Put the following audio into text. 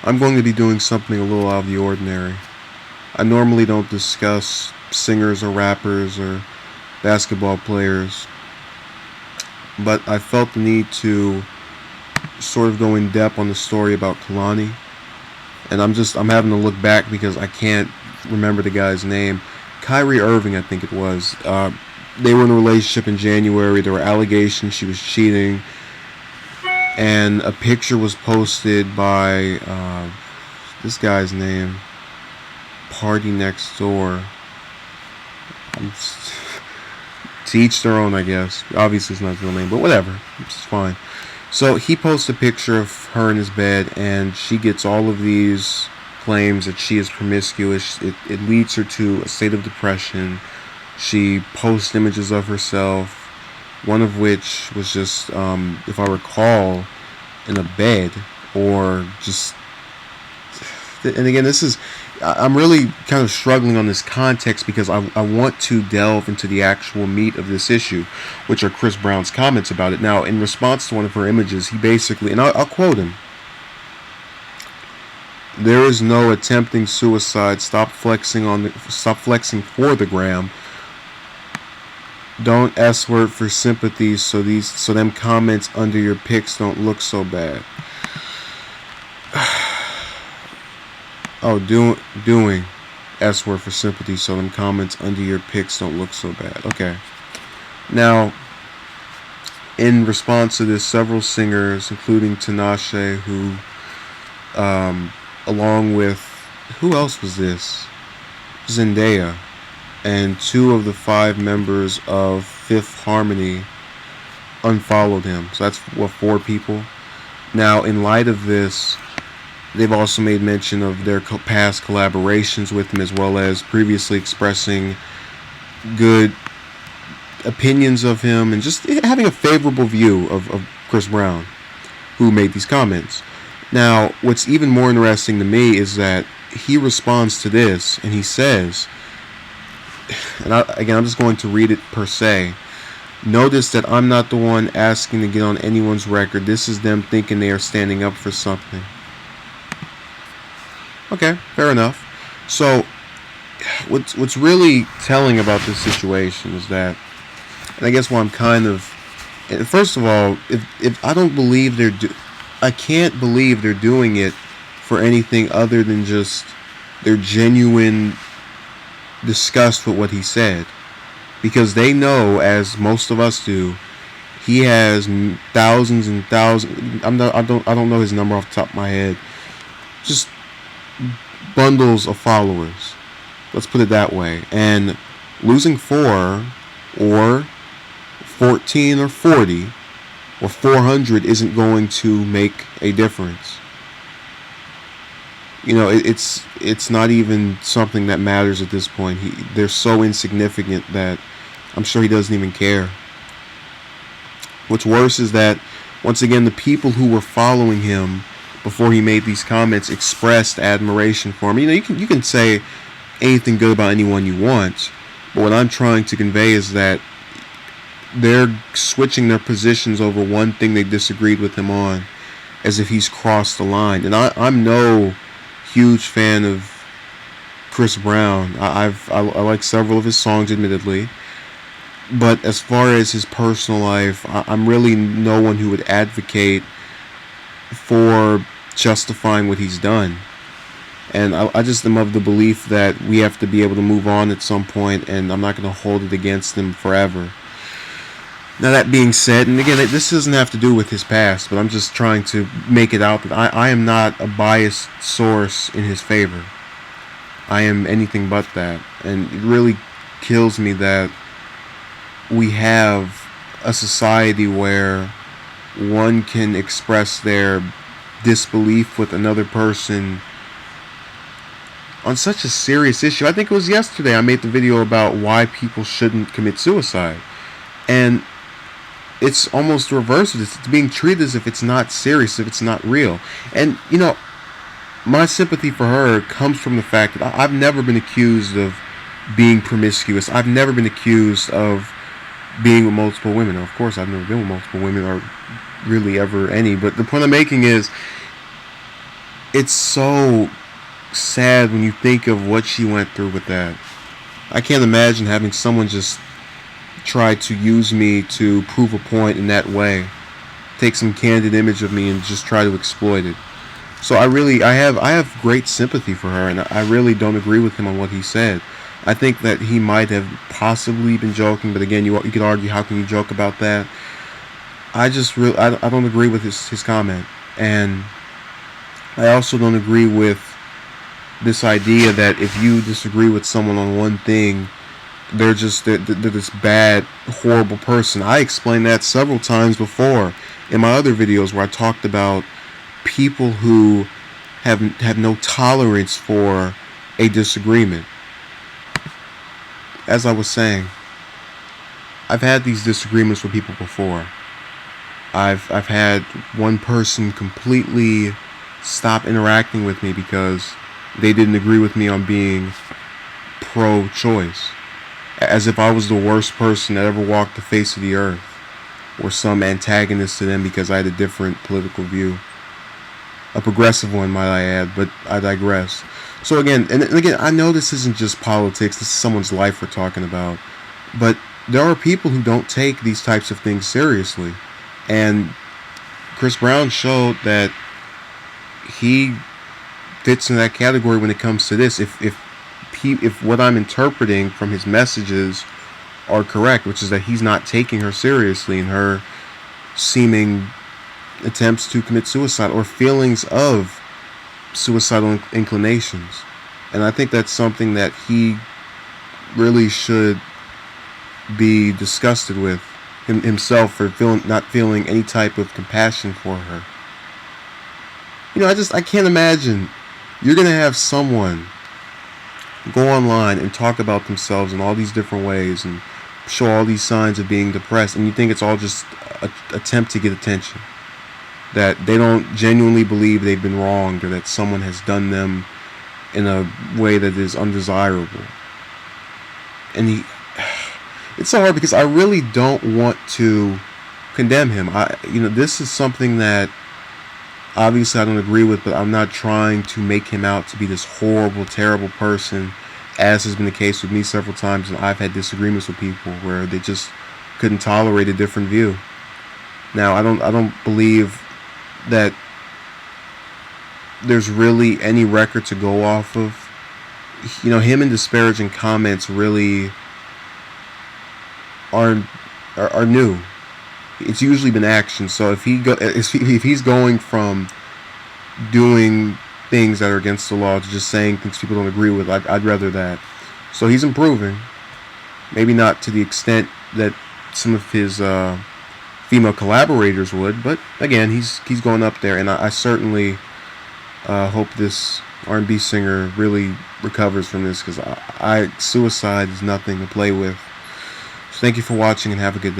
I'm going to be doing something a little out of the ordinary. I normally don't discuss singers or rappers or basketball players, but I felt the need to sort of go in depth on the story about Kehlani, and I'm having to look back because I can't remember the guy's name. Kyrie Irving, I think it was. They were in a relationship in January. There were allegations she was cheating, and a picture was posted by this guy's name, Party Next Door. To each their own, I guess. Obviously, it's not his real name, but whatever. It's fine. So he posts a picture of her in his bed, and she gets all of these claims that she is promiscuous. It leads her to a state of depression. She posts images of herself, one of which was just, if I recall, in a bed, or just. And again, I'm really kind of struggling on this context because I want to delve into the actual meat of this issue, which are Chris Brown's comments about it. Now, in response to one of her images, he basically, and I'll quote him: "There is no attempting suicide. Stop flexing for the gram. Don't S-word for sympathy, so them comments under your pics don't look so bad." Oh, doing S-word for sympathy, so them comments under your pics don't look so bad. Okay. Now, in response to this, several singers, including Tinashe, who, along with, who else was this? Zendaya, and 2 of the 5 members of Fifth Harmony unfollowed him. So that's, 4 people. Now, in light of this, they've also made mention of their past collaborations with him, as well as previously expressing good opinions of him and just having a favorable view of Chris Brown, who made these comments. Now, what's even more interesting to me is that he responds to this, and he says, and I'm just going to read it per se: "Notice that I'm not the one asking to get on anyone's record. This is them thinking they are standing up for something." Okay, fair enough. So, what's really telling about this situation is that, and I guess why I'm kind of, first of all, if I don't believe I can't believe they're doing it for anything other than just their genuine disgust with what he said, because they know, as most of us do, he has thousands and thousands. I don't know his number off the top of my head. Just bundles of followers. Let's put it that way. And losing 4 or 14 or 40 or 400 isn't going to make a difference. You know, it's not even something that matters at this point. They're so insignificant that I'm sure he doesn't even care. What's worse is that, once again, the people who were following him before he made these comments expressed admiration for him. You know, you can say anything good about anyone you want, but what I'm trying to convey is that they're switching their positions over one thing they disagreed with him on, as if he's crossed the line. And I'm no huge fan of Chris Brown. I like several of his songs, admittedly, but as far as his personal life, I'm really no one who would advocate for justifying what he's done. And I just am of the belief that we have to be able to move on at some point, and I'm not going to hold it against him forever. Now, that being said, and again, this doesn't have to do with his past, but I'm just trying to make it out that I am not a biased source in his favor. I am anything but that. And it really kills me that we have a society where one can express their disbelief with another person on such a serious issue. I think it was yesterday I made the video about why people shouldn't commit suicide, and it's almost the reverse of this. It's being treated as if it's not serious, if it's not real. And you know, my sympathy for her comes from the fact that I've never been accused of being promiscuous. I've never been accused of being with multiple women. Of course, I've never been with multiple women, or really ever any. But the point I'm making is, it's so sad when you think of what she went through with that. I can't imagine having someone just try to use me to prove a point in that way, take some candid image of me and just try to exploit it. So I have great sympathy for her, and I really don't agree with him on what he said. I think that he might have possibly been joking, but again, you could argue, how can you joke about that? I don't agree with his comment, and I also don't agree with this idea that if you disagree with someone on one thing, they're this bad, horrible person. I explained that several times before in my other videos where I talked about people who have no tolerance for a disagreement. As I was saying, I've had these disagreements with people before. I've had one person completely stop interacting with me because they didn't agree with me on being pro-choice, as if I was the worst person that ever walked the face of the earth, or some antagonist to them because I had a different political view. A progressive one, might I add, but I digress. So again, and again, I know this isn't just politics, this is someone's life we're talking about, but there are people who don't take these types of things seriously. And Chris Brown showed that he fits in that category when it comes to this. If what I'm interpreting from his messages are correct, which is that he's not taking her seriously in her seeming attempts to commit suicide or feelings of suicidal inclinations. And I think that's something that he really should be disgusted with himself for not feeling any type of compassion for her. I can't imagine you're going to have someone go online and talk about themselves in all these different ways and show all these signs of being depressed, and you think it's all just an attempt to get attention, that they don't genuinely believe they've been wronged or that someone has done them in a way that is undesirable. And it's so hard because I really don't want to condemn him. This is something that obviously I don't agree with, but I'm not trying to make him out to be this horrible, terrible person, as has been the case with me several times, and I've had disagreements with people where they just couldn't tolerate a different view. Now, I don't believe that there's really any record to go off of. Him and disparaging comments really are new. It's usually been action. So if he's going from doing things that are against the law to just saying things people don't agree with, I'd rather that. So he's improving. Maybe not to the extent that some of his female collaborators would, but again, he's going up there, and I certainly hope this R&B singer really recovers from this, because suicide is nothing to play with. So thank you for watching, and have a good day.